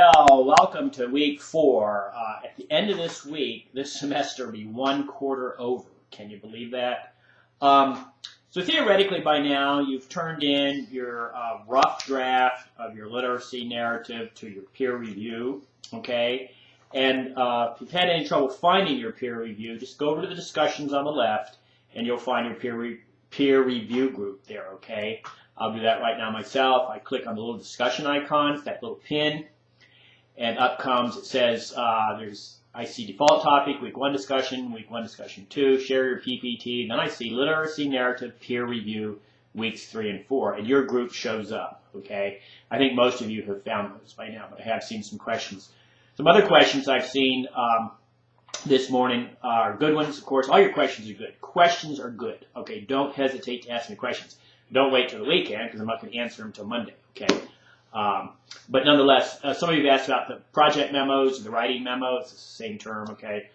Well, welcome to week 4. At the end of this week, this semester will be 1/4 over. Can you believe that? So theoretically, by now, you've turned in your rough draft of your literacy narrative to your peer review, okay? And if you've had any trouble finding your peer review, just go over to the discussions on the left, and you'll find your peer review group there, okay? I'll do that right now myself. I click on the little discussion icons, that little pin, and up comes, it says, I see default topic, week 1 discussion, week 1 discussion 2, share your PPT, then I see literacy narrative peer review, weeks 3 and 4, and your group shows up, okay? I think most of you have found those by now, but I have seen some questions. Some other questions I've seen this morning are good ones, of course. All your questions are good. Questions are good, okay? Don't hesitate to ask me questions. Don't wait till the weekend, because I'm not going to answer them until Monday, okay? But nonetheless, some of you have asked about the project memos, the writing memo. It's the same term, okay?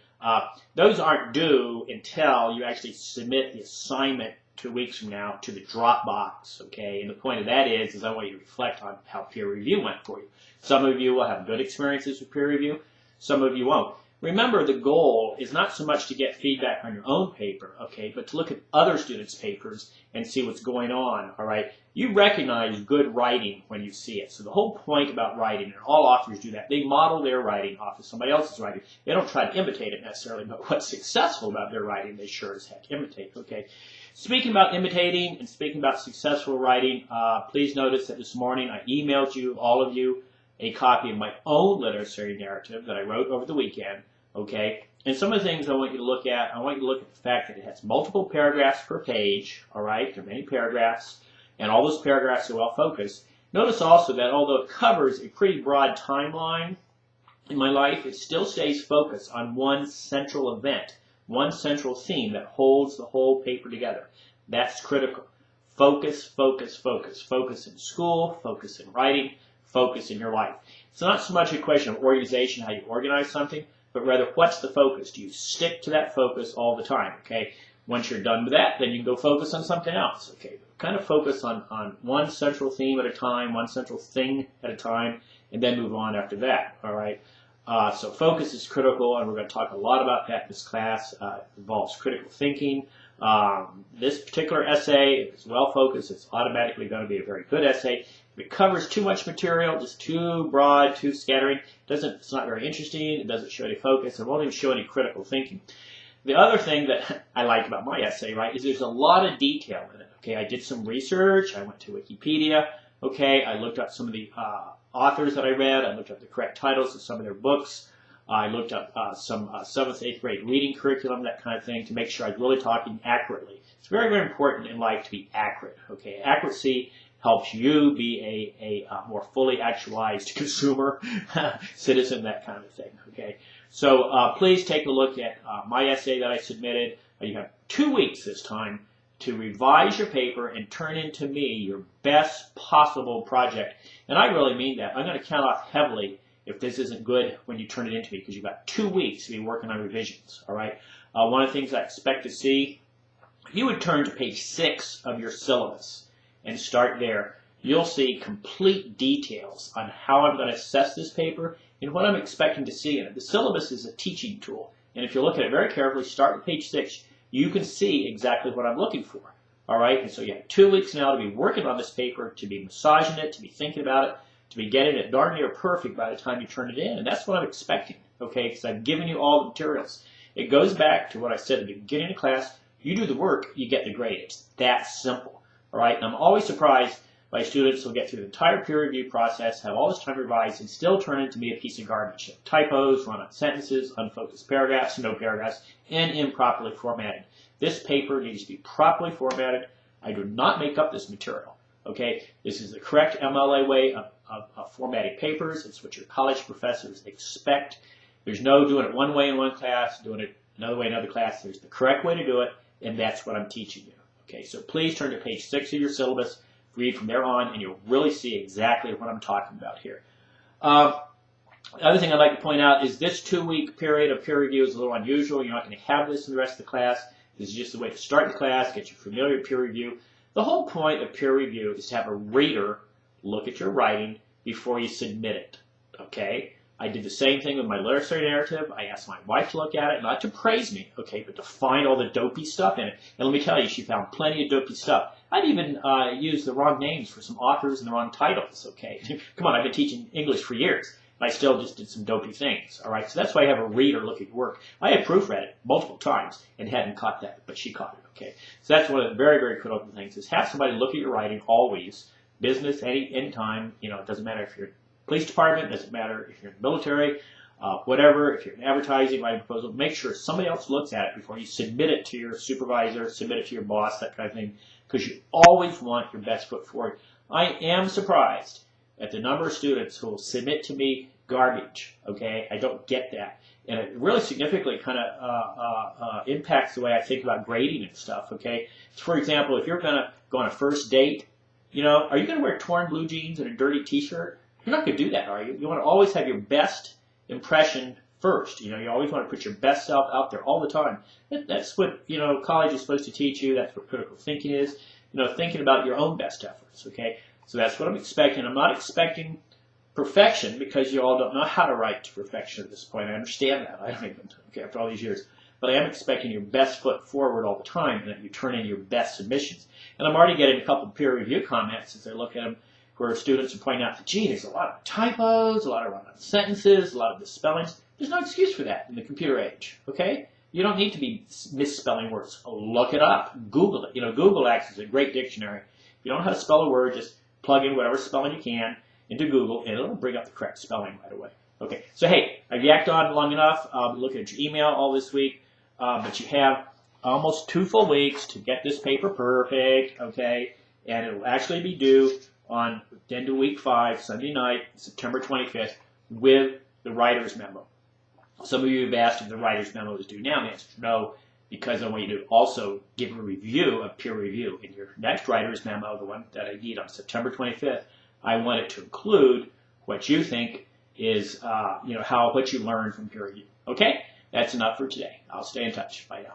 Those aren't due until you actually submit the assignment 2 weeks from now to the Dropbox, okay? And the point of that is I want you to reflect on how peer review went for you. Some of you will have good experiences with peer review. Some of you won't. Remember, the goal is not so much to get feedback on your own paper, okay, but to look at other students' papers and see what's going on, all right? You recognize good writing when you see it. So the whole point about writing, and all authors do that, they model their writing off of somebody else's writing. They don't try to imitate it necessarily, but what's successful about their writing, they sure as heck imitate, okay? Speaking about imitating and speaking about successful writing, please notice that this morning I emailed you, all of you, a copy of my own literary narrative that I wrote over the weekend, okay? And some of the things I want you to look at, I want you to look at the fact that it has multiple paragraphs per page, all right? There are many paragraphs, and all those paragraphs are well focused. Notice also that although it covers a pretty broad timeline in my life, it still stays focused on one central event, one central theme that holds the whole paper together. That's critical. Focus, focus, focus. Focus in school, focus in writing, focus in your life. It's not so much a question of organization, how you organize something, but rather what's the focus? Do you stick to that focus all the time, okay? Once you're done with that, then you can go focus on something else, okay? Kind of focus on one central theme at a time, one central thing at a time, and then move on after that, all right? So focus is critical, and we're going to talk a lot about that in this class. It involves critical thinking. This particular essay is well focused. It's automatically going to be a very good essay. If it covers too much material, just too broad, too scattering, it's not very interesting. It doesn't show any focus. It won't even show any critical thinking. The other thing that I like about my essay, right, is there's a lot of detail in it. Okay, I did some research. I went to Wikipedia. Okay, I looked up some of the authors that I read. I looked up the correct titles of some of their books. I looked up some 7th, 8th grade reading curriculum, that kind of thing, to make sure I was really talking accurately. It's very, very important in life to be accurate. Okay, accuracy helps you be a more fully actualized consumer, citizen, that kind of thing. Okay, so please take a look at my essay that I submitted. You have 2 weeks this time to revise your paper and turn into me your best possible project. And I really mean that. I'm going to count off heavily if this isn't good when you turn it into me, because you've got 2 weeks to be working on revisions, all right? One of the things I expect to see, if you would turn to page 6 of your syllabus and start there, you'll see complete details on how I'm going to assess this paper and what I'm expecting to see in it. The syllabus is a teaching tool, and if you look at it very carefully, start with page 6, you can see exactly what I'm looking for, all right? And so you have 2 weeks now to be working on this paper, to be massaging it, to be thinking about it, to be getting it darn near perfect by the time you turn it in. And that's what I'm expecting, okay, because I've given you all the materials. It goes back to what I said at the beginning of class. You do the work, you get the grade. It's that simple, all right? And I'm always surprised by students who get through the entire peer review process, have all this time to revise, and still turn it to me a piece of garbage. Typos, run-on sentences, unfocused paragraphs, no paragraphs, and improperly formatted. This paper needs to be properly formatted. I do not make up this material, okay? This is the correct MLA way of formatting papers. It's what your college professors expect. There's no doing it one way in one class, doing it another way in another class. There's the correct way to do it, and that's what I'm teaching you, okay? So please turn to page 6 of your syllabus. Read from there on, and you'll really see exactly what I'm talking about here. The other thing I'd like to point out is this 2-week period of peer review is a little unusual. You're not going to have this in the rest of the class. This is just a way to start the class, get you familiar with peer review. The whole point of peer review is to have a reader look at your writing before you submit it. Okay? I did the same thing with my literary narrative. I asked my wife to look at it, not to praise me, okay, but to find all the dopey stuff in it. And let me tell you, she found plenty of dopey stuff. I'd even used the wrong names for some authors and the wrong titles, okay? Come on, I've been teaching English for years. I still just did some dopey things, all right? So that's why I have a reader look at your work. I had proofread it multiple times and hadn't caught that, but she caught it, okay? So that's one of the very, very critical things is have somebody look at your writing always, business, any time. You know, it doesn't matter if you're police department, doesn't matter if you're in the military, whatever, if you're in advertising, writing a proposal, make sure somebody else looks at it before you submit it to your supervisor, submit it to your boss, that kind of thing, because you always want your best foot forward. I am surprised at the number of students who will submit to me garbage, okay? I don't get that. And it really significantly kind of impacts the way I think about grading and stuff, okay? So for example, if you're going to go on a first date, you know, are you going to wear torn blue jeans and a dirty t-shirt? You're not going to do that, are you? You want to always have your best impression first. You know, you always want to put your best self out there all the time. That's what, you know, college is supposed to teach you. That's what critical thinking is. You know, thinking about your own best efforts, okay? So that's what I'm expecting. I'm not expecting perfection because you all don't know how to write to perfection at this point. I understand that. I don't even, okay, after all these years. But I am expecting your best foot forward all the time and that you turn in your best submissions. And I'm already getting a couple of peer review comments as I look at them where students are pointing out that, gee, there's a lot of typos, a lot of run-on sentences, a lot of misspellings. There's no excuse for that in the computer age, okay? You don't need to be misspelling words. Look it up. Google it. You know, Google acts as a great dictionary. If you don't know how to spell a word, just plug in whatever spelling you can into Google, and it'll bring up the correct spelling right away. Okay, so hey, I've yacked on long enough. I'll be looking at your email all this week, but you have almost 2 full weeks to get this paper perfect, okay? And it will actually be due on the end of week 5, Sunday night, September 25th, with the writer's memo. Some of you have asked if the writer's memo is due now. The answer is no, because I want you to also give a review, a peer review. In your next writer's memo, the one that I need on September 25th, I want it to include what you think is, what you learned from peer review. Okay? That's enough for today. I'll stay in touch. Bye now.